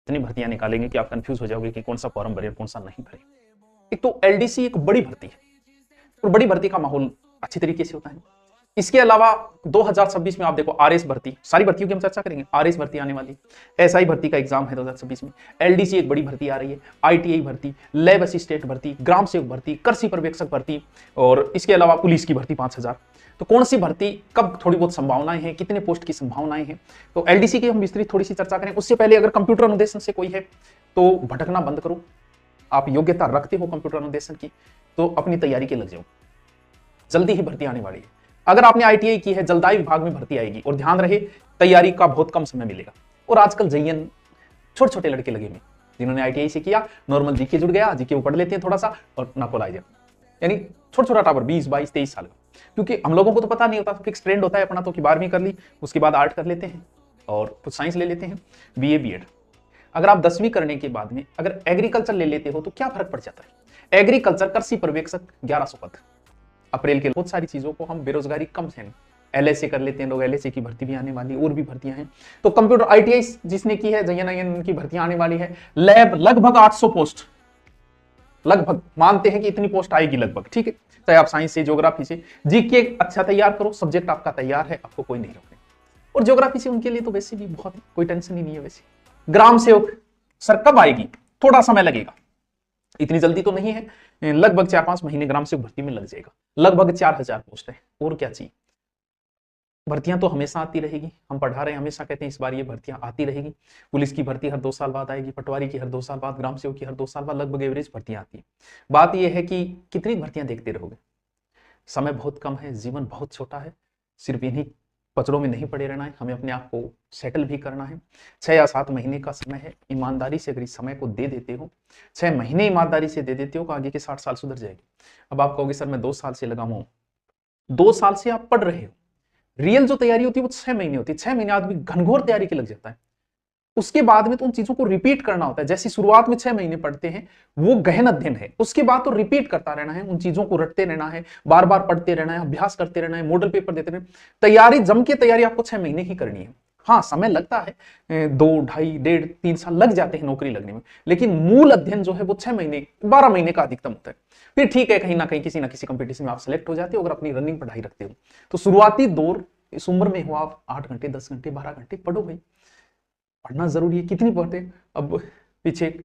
इतनी भर्तियां निकालेंगे कि आप कंफ्यूज हो जाओगे कि कौन सा फॉर्म भरे और कौन सा नहीं भरे। एक तो एलडीसी एक बड़ी भर्ती है और बड़ी भर्ती का माहौल अच्छी तरीके से होता है। इसके अलावा 2026 में आप देखो आरएस भर्ती, सारी भर्तियों की हम चर्चा करेंगे। आरएस भर्ती आने वाली, एसआई भर्ती का एग्जाम है 2026 में, एलडीसी एक बड़ी भर्ती आ रही है, आईटीआई भर्ती, लैब असिस्टेंट भर्ती, ग्राम सेवक भर्ती, कृषि पर्यवेक्षक भर्ती, और इसके अलावा पुलिस की भर्ती 5000। तो कौन सी भर्ती कब थोड़ी बहुत संभावनाएं हैं, कितने पोस्ट की संभावनाएं हैं, तो एलडीसी की हम विस्तृत थोड़ी सी चर्चा करें। उससे पहले अगर कंप्यूटर अनुदेशन से कोई है तो भटकना बंद करो। आप योग्यता रखते हो कंप्यूटर अनुदेशन की तो अपनी तैयारी के लग जाओ, जल्दी ही भर्ती आने वाली है। अगर आपने आईटीआई की है, जलदाय विभाग में भर्ती आएगी, और ध्यान रहे तैयारी का बहुत कम समय मिलेगा। और आजकल जयन छोटे छोटे लड़के लगे हुए जिन्होंने आईटीआई से किया, नॉर्मल जीके जुड़ गया, जीके वो पढ़ लेते हैं थोड़ा सा और नाको ला जाए, यानी छोटा छोटा टावर 20 22 23 साल का। क्योंकि हम लोगों को तो पता नहीं होता, फिक्स ट्रेंड होता है अपना, तो कि 12वीं कर ली, उसके बाद आर्ट कर लेते हैं और कुछ साइंस ले लेते हैं, बीए बीएड। अगर आप 10वीं करने के बाद में अगर एग्रीकल्चर ले लेते हो तो क्या फर्क पड़ जाता है। एग्रीकल्चर कृषि पर्यवेक्षक 1100 पद, अप्रैल के बहुत सारी चीजों को हम, बेरोजगारी कम है, एलएसए कर लेते हैं लोग, एलएसए की भर्ती भी आने वाली, और भी भर्तियां हैं। तो कंप्यूटर आईटीआई जिसने की है, जयन की भर्तियां आने वाली है। लैब लगभग 800 पोस्ट, लगभग मानते हैं कि इतनी पोस्ट आएगी लगभग, ठीक है। चाहे आप साइंस से, ज्योग्राफी से, जीके अच्छा तैयार करो, सब्जेक्ट आपका तैयार है, आपको कोई नहीं रोकने। और ज्योग्राफी से उनके लिए तो वैसे भी बहुत कोई टेंशन ही नहीं है। वैसे ग्राम सेवक सर कब आएगी, थोड़ा समय लगेगा, इतनी जल्दी तो नहीं है, लगभग 4-5 महीने ग्राम सेवक भर्ती में लग जाएगा। लगभग 4000 पोस्ट है, और क्या चाहिए। भर्तियां तो हमेशा आती रहेगी, हम पढ़ा रहे हैं, हमेशा कहते हैं इस बार ये भर्तियां आती रहेगी। पुलिस की भर्ती हर 2 साल बाद आएगी, पटवारी की हर 2 साल बाद, ग्राम सेवक की हर 2 साल बाद, लगभग एवरेज भर्तियां आती है। बात यह है कि कितनी भर्तियां देखते रहोगे, समय बहुत कम है, जीवन बहुत छोटा है, सिर्फ इन्हीं पचड़ों में नहीं पड़े रहना है, हमें अपने आप को सेटल भी करना है। 6 या 7 महीने का समय है, ईमानदारी से अगर इस समय को दे देते हो, 6 महीने ईमानदारी से दे देते हो, तो आगे के 60 साल सुधर जाएगी। अब आप कहोगे सर मैं 2 साल से लगा हूं, 2 साल से आप पढ़ रहे हो, रियल जो तैयारी होती है वो 6 महीने होती है। 6 महीने आदमी घनघोर तैयारी के लग जाता है, उसके बाद में तो उन चीजों को रिपीट करना होता है। जैसी शुरुआत में 6 महीने पढ़ते हैं वो गहन अध्ययन है, उसके बाद तो रिपीट करता रहना है, उन चीजों को रटते रहना है, बार बार पढ़ते रहना है, अभ्यास करते रहना है, मॉडल पेपर देते रहना। तैयारी जम के तैयारी आपको 6 महीने ही करनी है। हाँ समय लगता है, 2 ढाई 1.5 3 साल लग जाते हैं नौकरी लगने में, लेकिन मूल अध्ययन जो है वो 6 महीने 12 महीने का अधिकतम होता है। फिर ठीक है, कहीं ना कहीं किसी ना किसी कंपटीशन में आप सिलेक्ट हो जाते हो अगर अपनी रनिंग पढ़ाई रखते हो। तो शुरुआती दौर इस उम्र में हो, आप 8 घंटे 10 घंटे 12 घंटे पढ़ो भाई, पढ़ना जरूरी है। कितनी पढ़ते अब पीछे